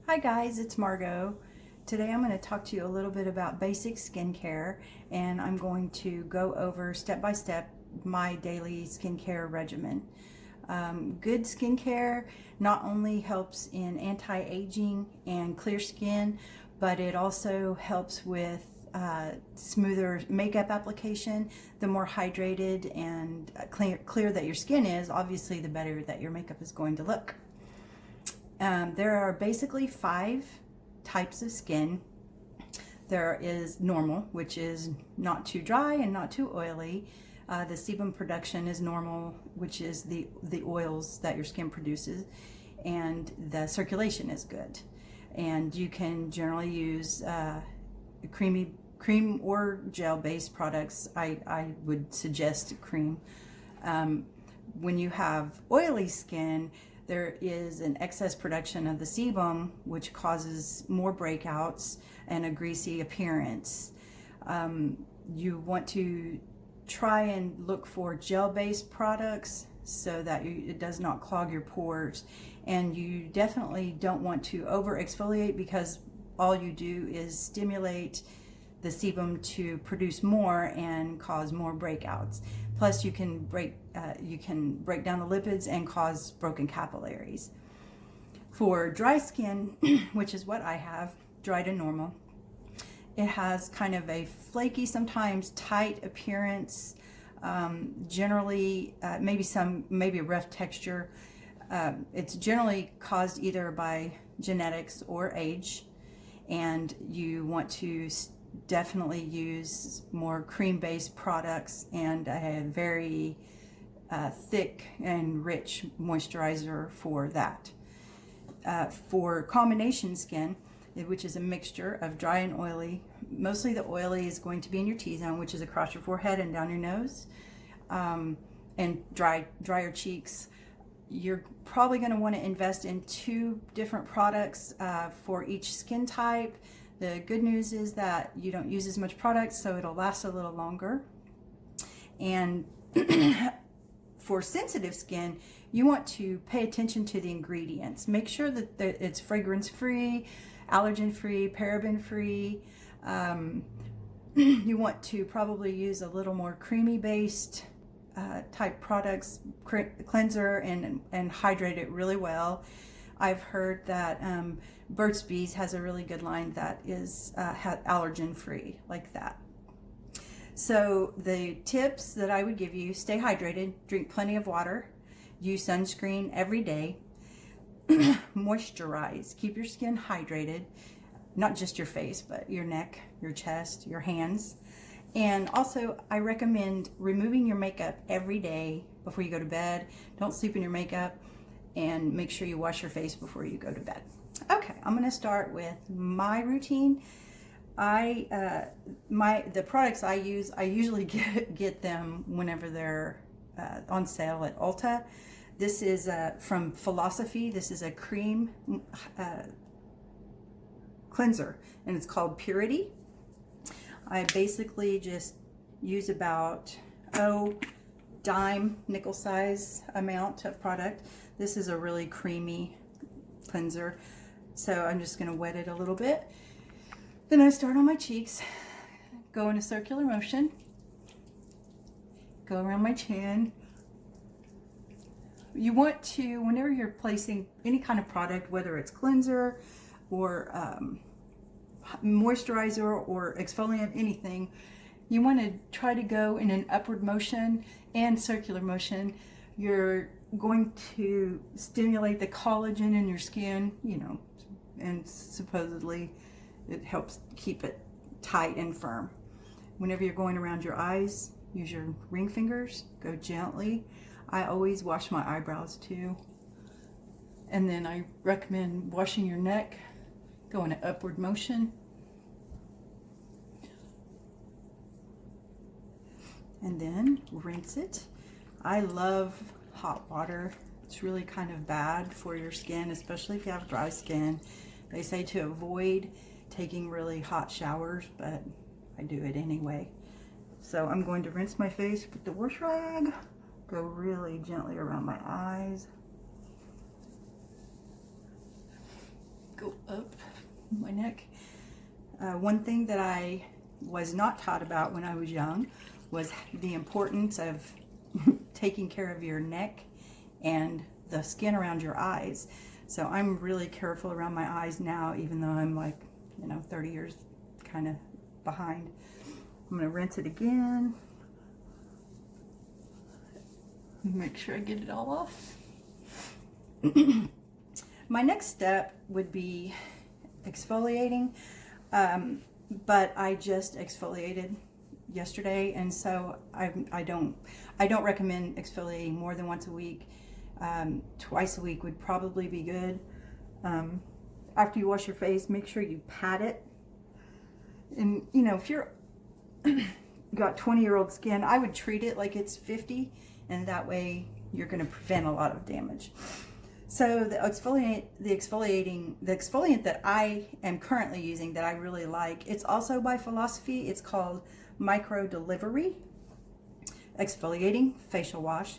Hi guys, it's Margot. Today I'm going to talk to you a little bit about basic skincare, and I'm going to go over step by step my daily skincare regimen. Good skincare not only helps in anti-aging and clear skin, but it also helps with smoother makeup application. The more hydrated and clear that your skin is, obviously the better that your makeup is going to look. There are basically 5 types of skin. There is normal, which is not too dry and not too oily. The sebum production is normal, which is the oils that your skin produces, and the circulation is good. And you can generally use cream or gel-based products. I would suggest cream. When you have oily skin, there is an excess production of the sebum, which causes more breakouts and a greasy appearance. You want to try and look for gel-based products so that it does not clog your pores. And you definitely don't want to over exfoliate, because all you do is stimulate the sebum to produce more and cause more breakouts. Plus, you can break down the lipids and cause broken capillaries. For dry skin, which is what I have, dry to normal, it has kind of a flaky, sometimes tight appearance. Generally, maybe a rough texture. It's generally caused either by genetics or age, and you want to definitely use more cream-based products and a very thick and rich moisturizer for that. For combination skin, which is a mixture of dry and oily, mostly the oily is going to be in your T-zone, which is across your forehead and down your nose, and drier cheeks. You're probably going to want to invest in 2 different products for each skin type. The good news is that you don't use as much product, so it'll last a little longer. And for sensitive skin, you want to pay attention to the ingredients. Make sure that it's fragrance-free, allergen-free, paraben-free. You want to probably use a little more creamy-based type products, cleanser, and hydrate it really well. I've heard that Burt's Bees has a really good line that is allergen free, like that. So the tips that I would give you: stay hydrated, drink plenty of water, use sunscreen every day, moisturize, keep your skin hydrated, not just your face, but your neck, your chest, your hands. And also, I recommend removing your makeup every day before you go to bed. Don't sleep in your makeup, and make sure you wash your face before you go to bed. Okay, I'm going to start with my routine. The products I use, I usually get them whenever they're on sale at Ulta. This is from Philosophy. This is a cream cleanser, and it's called Purity. I basically just use about dime nickel size amount of product. This is a really creamy cleanser, so I'm just going to wet it a little bit. Then I start on my cheeks, go in a circular motion, go around my chin. You want to, whenever you're placing any kind of product, whether it's cleanser or moisturizer or exfoliant, anything, you want to try to go in an upward motion and circular motion. You're going to stimulate the collagen in your skin, and supposedly it helps keep it tight and firm. Whenever you're going around your eyes, use your ring fingers, go gently. I always wash my eyebrows too. And then I recommend washing your neck, go in an upward motion. And then rinse it. I love hot water. It's really kind of bad for your skin, especially if you have dry skin. They say to avoid taking really hot showers, but I do it anyway. So I'm going to rinse my face with the wash rag, go really gently around my eyes, go up my neck. One thing that I was not taught about when I was young was the importance of taking care of your neck and the skin around your eyes. So I'm really careful around my eyes now, even though I'm like, 30 years kind of behind. I'm going to rinse it again. Make sure I get it all off. My next step would be exfoliating, but I just exfoliated yesterday, and so I don't recommend exfoliating more than once a week. Twice a week would probably be good. After you wash your face, make sure you pat it. And if you're got 20-year-old skin, I would treat it like it's 50, and that way you're going to prevent a lot of damage. So the exfoliant that I am currently using that I really like, it's also by Philosophy. It's called Microdelivery exfoliating facial wash.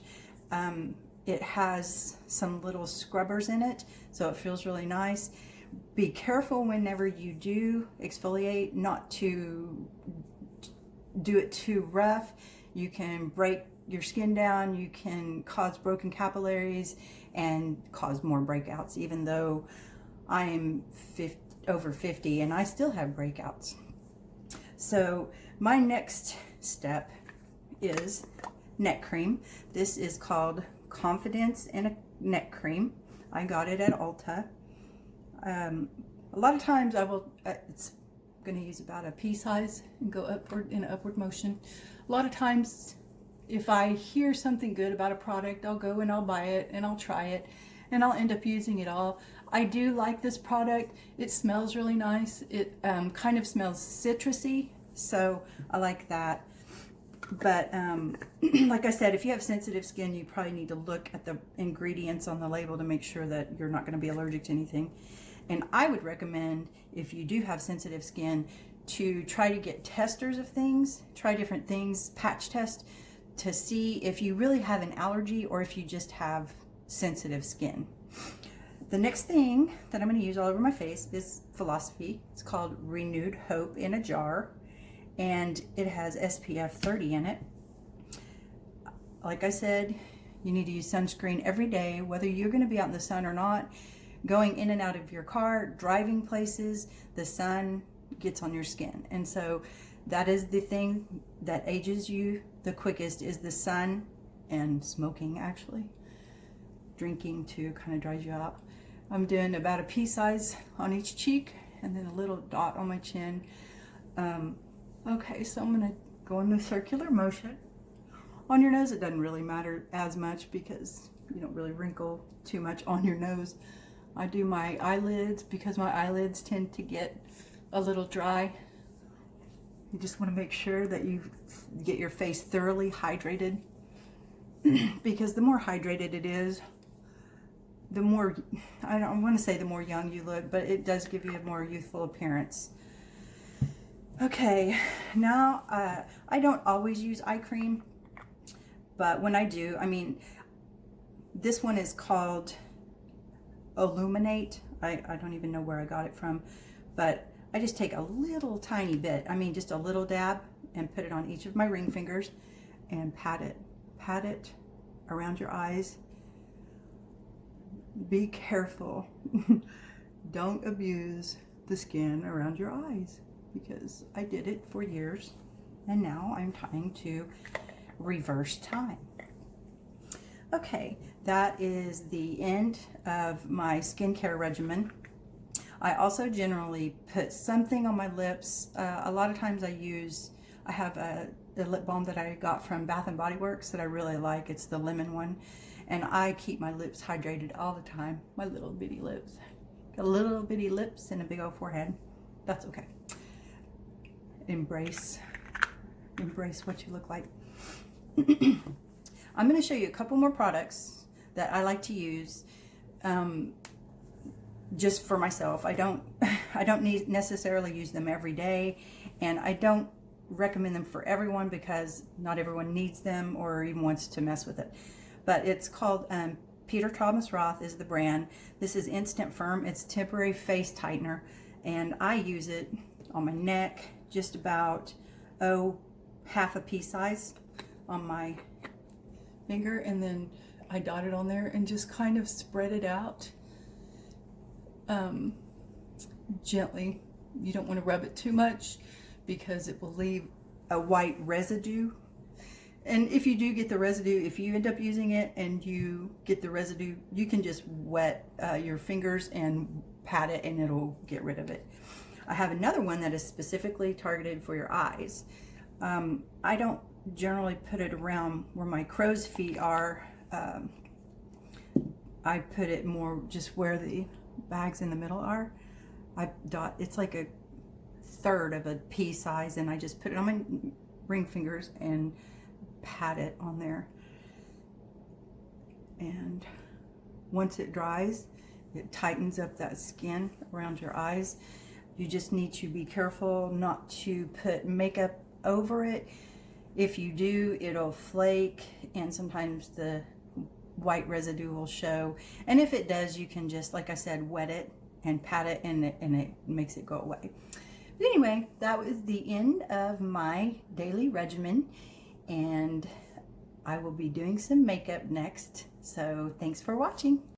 It has some little scrubbers in it, so it feels really nice. Be careful whenever you do exfoliate not to do it too rough. You can break your skin down, you can cause broken capillaries and cause more breakouts, even though I'm over 50 and I still have breakouts. So my next step is neck cream. This is called Confidence in a Neck Cream. I got it at Ulta. A lot of times it's going to use about a pea size and go upward in an upward motion. A lot of times if I hear something good about a product, I'll go and I'll buy it and I'll try it and I'll end up using it all. I do like this product. It smells really nice. It kind of smells citrusy, so I like that. But like I said, if you have sensitive skin, you probably need to look at the ingredients on the label to make sure that you're not going to be allergic to anything. And I would recommend, if you do have sensitive skin, to try to get testers of things, try different things, patch test, to see if you really have an allergy or if you just have sensitive skin. The next thing that I'm going to use all over my face is Philosophy. It's called Renewed Hope in a jar, and it has SPF 30 in it. Like I said, you need to use sunscreen every day, whether you're going to be out in the sun or not. Going in and out of your car, driving places, the sun gets on your skin. And so that is the thing that ages you the quickest, is the sun and smoking, actually. Drinking too kind of dries you out. I'm doing about a pea size on each cheek and then a little dot on my chin. Okay, so I'm going to go in the circular motion. On your nose, it doesn't really matter as much because you don't really wrinkle too much on your nose. I do my eyelids because my eyelids tend to get a little dry. You just want to make sure that you get your face thoroughly hydrated because the more hydrated it is, the more, I don't want to say the more young you look, but it does give you a more youthful appearance. Okay, now I don't always use eye cream, but when I do, this one is called Olluminate. I don't even know where I got it from, but I just take a little tiny bit, just a little dab, and put it on each of my ring fingers and pat it around your eyes. Be careful. Don't abuse the skin around your eyes, because I did it for years and now I'm trying to reverse time. Okay, that is the end of my skincare regimen. I also generally put something on my lips. A lot of times I have a lip balm that I got from Bath and Body Works that I really like. It's the lemon one. And I keep my lips hydrated all the time. My little bitty lips. Got little bitty lips and a big old forehead. That's okay. Embrace what you look like. I'm going to show you a couple more products that I like to use just for myself. I don't necessarily use them every day, and I don't recommend them for everyone because not everyone needs them or even wants to mess with it. But it's called Peter Thomas Roth is the brand. This is Instant Firm. It's temporary face tightener, and I use it on my neck, just about, half a pea size on my finger, and then I dot it on there and just kind of spread it out gently. You don't want to rub it too much because it will leave a white residue. And if you do get the residue, if you end up using it and you get the residue, you can just wet your fingers and pat it and it'll get rid of it. I have another one that is specifically targeted for your eyes. I don't generally put it around where my crow's feet are. I put it more just where the bags in the middle are. It's like a third of a pea size, and I just put it on my ring fingers and pat it on there. And once it dries, it tightens up that skin around your eyes. You just need to be careful not to put makeup over it. If you do, it'll flake, and sometimes the white residue will show. And if it does, you can just, like I said, wet it and pat it, and it makes it go away. But anyway, that was the end of my daily regimen, and I will be doing some makeup next. So thanks for watching.